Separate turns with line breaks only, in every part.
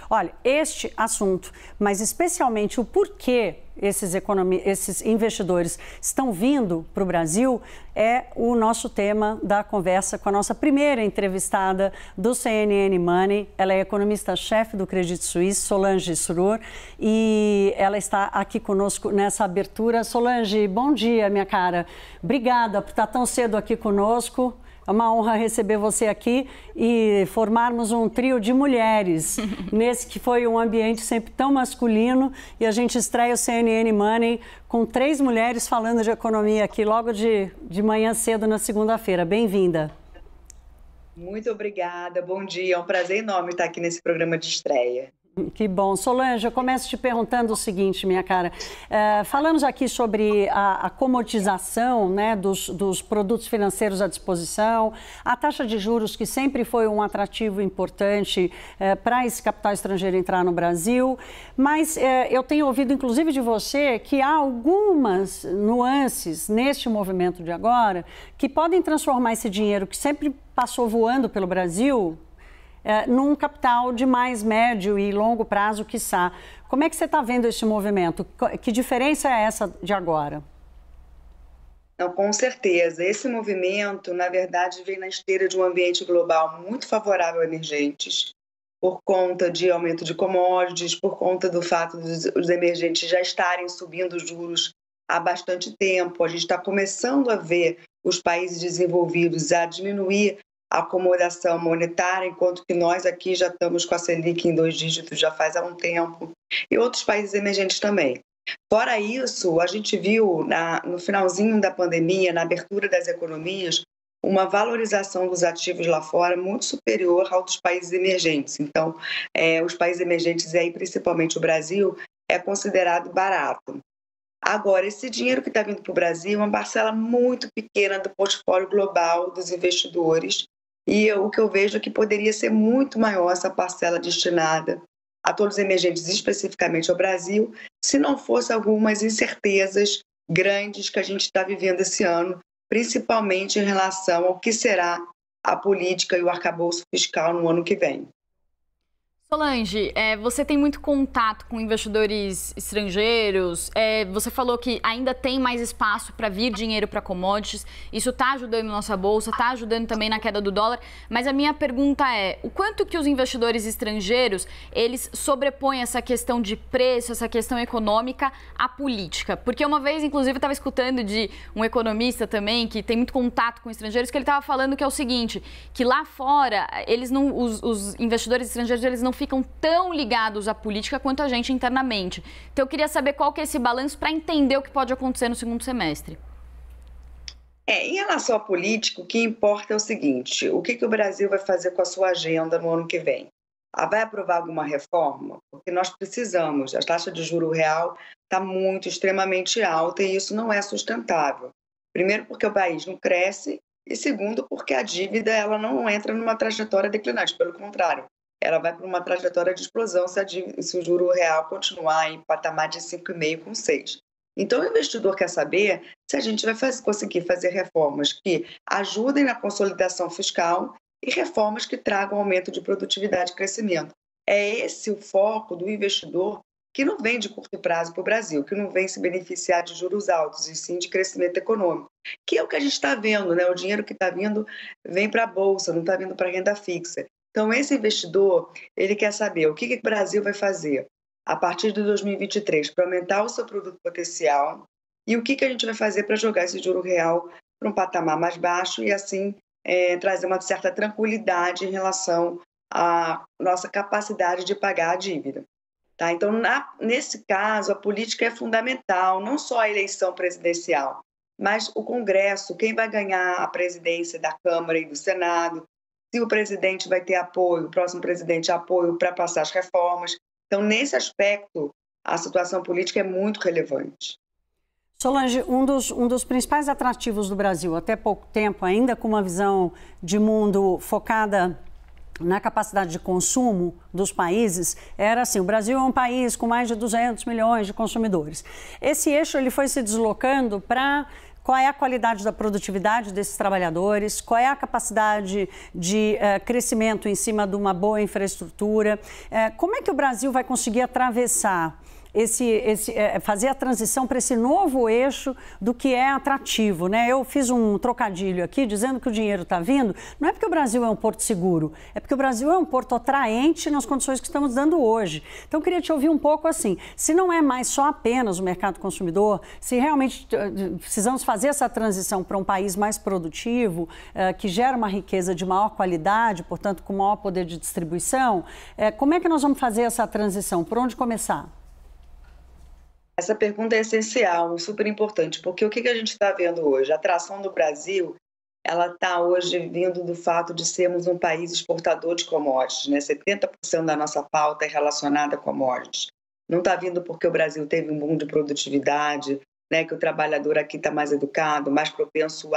Olha, este assunto, mas especialmente o porquê esses investidores estão vindo para o Brasil, é o nosso tema da conversa com a nossa primeira entrevistada do CNN Money. Ela é economista-chefe do Credit Suisse, Solange Surur, e ela está aqui conosco nessa abertura. Solange, bom dia, minha cara. Obrigada por estar tão cedo aqui conosco. É uma honra receber você aqui e formarmos um trio de mulheres nesse que foi um ambiente sempre tão masculino, e a gente estreia o CNN Money com 3 mulheres falando de economia aqui logo de manhã cedo na segunda-feira. Bem-vinda.
Muito obrigada, bom dia. É um prazer enorme estar aqui nesse programa de estreia.
Que bom. Solange, eu começo te perguntando o seguinte, minha cara. Falamos aqui sobre a comodização, né, dos produtos financeiros à disposição, a taxa de juros, que sempre foi um atrativo importante para esse capital estrangeiro entrar no Brasil, mas eu tenho ouvido, inclusive de você, que há algumas nuances neste movimento de agora que podem transformar esse dinheiro que sempre passou voando pelo Brasil num capital de mais médio e longo prazo, quiçá. Como é que você está vendo esse movimento? Que diferença é essa de agora?
Não, com certeza. Esse movimento, na verdade, vem na esteira de um ambiente global muito favorável a emergentes, por conta de aumento de commodities, por conta do fato dos emergentes já estarem subindo juros há bastante tempo. A gente está começando a ver os países desenvolvidos a diminuir a acomodação monetária, enquanto que nós aqui já estamos com a Selic em 2 dígitos já faz há um tempo, e outros países emergentes também. Fora isso, a gente viu no finalzinho da pandemia, na abertura das economias, uma valorização dos ativos lá fora muito superior aos dos países emergentes. Então, os países emergentes, e aí principalmente o Brasil, é considerado barato. Agora, esse dinheiro que está vindo para o Brasil é uma parcela muito pequena do portfólio global dos investidores, e o que eu vejo é que poderia ser muito maior essa parcela destinada a todos os emergentes, especificamente ao Brasil, se não fosse algumas incertezas grandes que a gente está vivendo esse ano, principalmente em relação ao que será a política e o arcabouço fiscal no ano que vem.
Solange, você tem muito contato com investidores estrangeiros, você falou que ainda tem mais espaço para vir dinheiro para commodities, isso está ajudando nossa bolsa, está ajudando também na queda do dólar, mas a minha pergunta é, o quanto que os investidores estrangeiros, eles sobrepõem essa questão de preço, essa questão econômica à política? Porque uma vez, inclusive, eu estava escutando de um economista também, que tem muito contato com estrangeiros, que ele estava falando que é o seguinte, que lá fora, os investidores estrangeiros, eles não ficam tão ligados à política quanto a gente internamente. Então, eu queria saber qual que é esse balanço para entender o que pode acontecer no segundo semestre.
Em relação à política, o que importa é o seguinte, o que o Brasil vai fazer com a sua agenda no ano que vem? Vai aprovar alguma reforma? Porque nós precisamos, a taxa de juro real está extremamente alta, e isso não é sustentável. Primeiro, porque o país não cresce, e segundo, porque a dívida ela não entra numa trajetória declinante, pelo contrário. Ela vai para uma trajetória de explosão se o juro real continuar em patamar de 5,5 com 6. Então, o investidor quer saber se a gente vai conseguir fazer reformas que ajudem na consolidação fiscal e reformas que tragam aumento de produtividade e crescimento. É esse o foco do investidor que não vem de curto prazo para o Brasil, que não vem se beneficiar de juros altos, e sim de crescimento econômico, que é o que a gente está vendo, né? O dinheiro que está vindo vem para a Bolsa, não está vindo para a renda fixa. Então, esse investidor, ele quer saber o que o Brasil vai fazer a partir de 2023 para aumentar o seu produto potencial e o que a gente vai fazer para jogar esse juro real para um patamar mais baixo e, assim, trazer uma certa tranquilidade em relação à nossa capacidade de pagar a dívida. Tá? Então, nesse caso, a política é fundamental, não só a eleição presidencial, mas o Congresso, quem vai ganhar a presidência da Câmara e do Senado, se o presidente vai ter apoio, o próximo presidente apoio para passar as reformas. Então, nesse aspecto, a situação política é muito relevante.
Solange, um dos principais atrativos do Brasil, até pouco tempo, ainda com uma visão de mundo focada na capacidade de consumo dos países, era assim, o Brasil é um país com mais de 200 milhões de consumidores. Esse eixo ele foi se deslocando para qual é a qualidade da produtividade desses trabalhadores, qual é a capacidade de crescimento em cima de uma boa infraestrutura. Como é que o Brasil vai conseguir atravessar fazer a transição para esse novo eixo do que é atrativo, né? Eu fiz um trocadilho aqui dizendo que o dinheiro está vindo, não é porque o Brasil é um porto seguro, é porque o Brasil é um porto atraente nas condições que estamos dando hoje. Então, eu queria te ouvir um pouco assim, se não é mais só apenas o mercado consumidor, se realmente precisamos fazer essa transição para um país mais produtivo, que gera uma riqueza de maior qualidade, portanto, com maior poder de distribuição, como é que nós vamos fazer essa transição? Por onde começar?
Essa pergunta é essencial, super importante, porque o que a gente está vendo hoje? A atração do Brasil, ela está hoje vindo do fato de sermos um país exportador de commodities, né? 70% da nossa pauta é relacionada a commodities. Não está vindo porque o Brasil teve um boom de produtividade, né? Que o trabalhador aqui está mais educado, mais propenso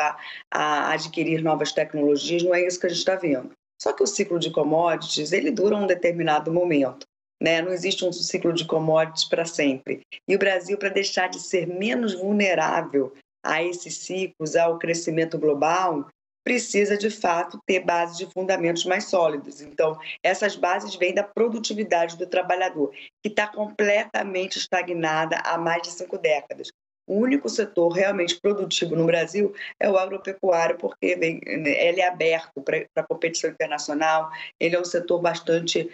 a adquirir novas tecnologias, não é isso que a gente está vendo. Só que o ciclo de commodities, ele dura um determinado momento. Né? Não existe um ciclo de commodities para sempre. E o Brasil, para deixar de ser menos vulnerável a esses ciclos, ao crescimento global, precisa, de fato, ter bases de fundamentos mais sólidos. Então, essas bases vêm da produtividade do trabalhador, que está completamente estagnada há mais de 5 décadas. O único setor realmente produtivo no Brasil é o agropecuário, porque ele é aberto para a competição internacional, ele é um setor bastante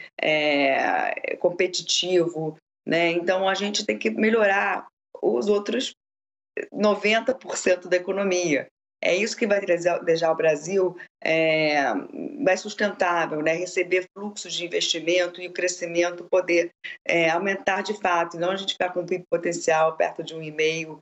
competitivo, né? Então, a gente tem que melhorar os outros 90% da economia. É isso que vai deixar o Brasil mais sustentável, né? Receber fluxos de investimento e o crescimento poder aumentar de fato, e não a gente ficar com um PIB potencial perto de 1,5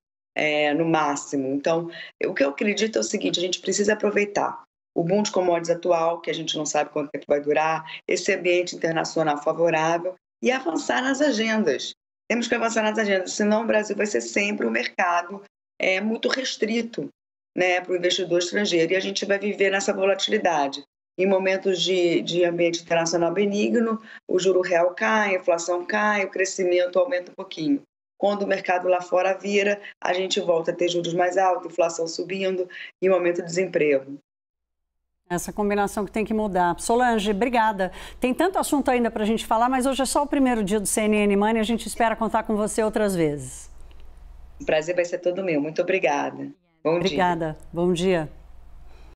no máximo. Então, o que eu acredito é o seguinte, a gente precisa aproveitar o boom de commodities atual, que a gente não sabe quanto tempo vai durar, esse ambiente internacional favorável e avançar nas agendas. Temos que avançar nas agendas, senão o Brasil vai ser sempre um mercado muito restrito, né, para o investidor estrangeiro, e a gente vai viver nessa volatilidade. Em momentos de ambiente internacional benigno, o juro real cai, a inflação cai, o crescimento aumenta um pouquinho. Quando o mercado lá fora vira, a gente volta a ter juros mais altos, inflação subindo e um aumento de desemprego.
Essa combinação que tem que mudar. Solange, obrigada. Tem tanto assunto ainda para a gente falar, mas hoje é só o primeiro dia do CNN Money, a gente espera contar com você outras vezes.
O prazer vai ser todo meu. Muito obrigada. Bom dia.
Obrigada. Bom dia.